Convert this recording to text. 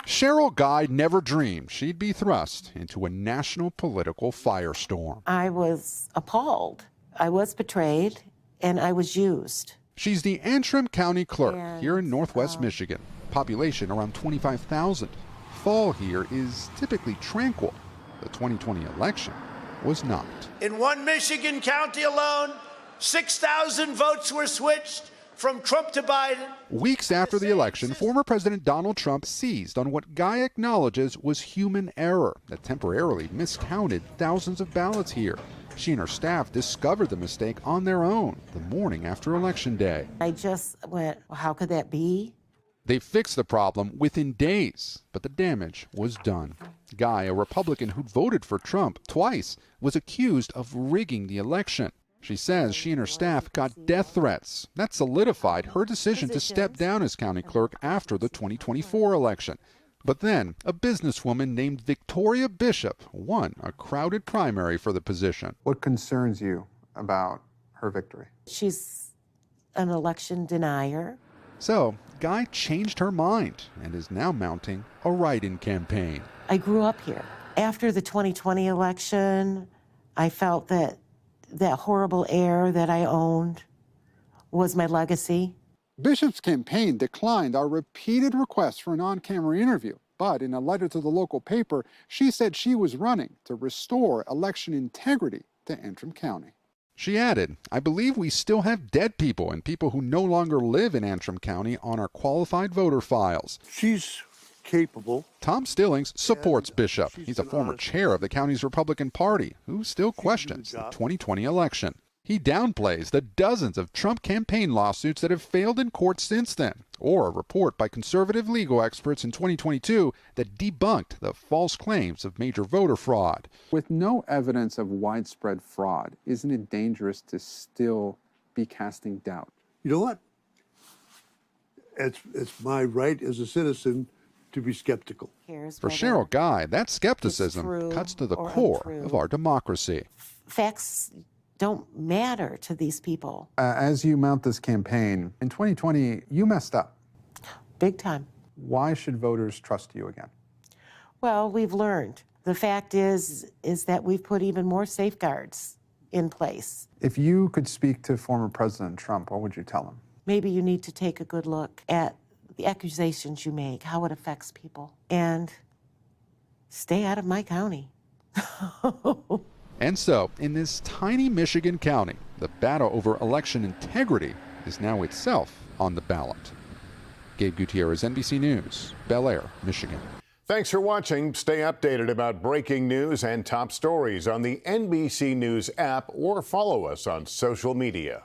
Sheryl Guy never dreamed she'd be thrust into a national political firestorm. I was appalled. I was betrayed, and I was used. She's the Antrim County clerk here in northwest Michigan. Population around 25,000. Fall here is typically tranquil. The 2020 election was not. In one Michigan county alone, 6,000 votes were switched from Trump to Biden. Weeks after the election, former President Donald Trump seized on what Guy acknowledges was human error that temporarily miscounted thousands of ballots here. She and her staff discovered the mistake on their own the morning after Election Day. I just went, well, how could that be? They fixed the problem within days, but the damage was done. Guy, a Republican who'd voted for Trump twice, was accused of rigging the election. She says she and her staff got death threats. That solidified her decision to step down as county clerk after the 2024 election. But then, a businesswoman named Victoria Bishop won a crowded primary for the position. What concerns you about her victory? She's an election denier. So, Guy changed her mind and is now mounting a write-in campaign. I grew up here. After the 2020 election, I felt that horrible air that I owned was my legacy. Bishop's campaign declined our repeated requests for an on-camera interview, but in a letter to the local paper, she said she was running to restore election integrity to Antrim County. She added, "I believe we still have dead people and people who no longer live in Antrim County on our qualified voter files." She's capable. Tom Stillings supports Bishop. He's a former chair of the county's Republican Party who still questions the 2020 election. He downplays the dozens of Trump campaign lawsuits that have failed in court since then, or a report by conservative legal experts in 2022 that debunked the false claims of major voter fraud. With no evidence of widespread fraud, isn't it dangerous to still be casting doubt? You know what? It's my right as a citizen to be skeptical. For Sheryl Guy, that skepticism cuts to the core of our democracy. Facts don't matter to these people. As you mount this campaign, in 2020, you messed up. Big time. Why should voters trust you again? Well, we've learned. The fact is that we've put even more safeguards in place. If you could speak to former President Trump, what would you tell him? Maybe you need to take a good look at the accusations you make, how it affects people, and stay out of my county. And so, in this tiny Michigan county, the battle over election integrity is now itself on the ballot. Gabe Gutierrez, NBC News, Bel Air, Michigan. Thanks for watching. Stay updated about breaking news and top stories on the NBC News app or follow us on social media.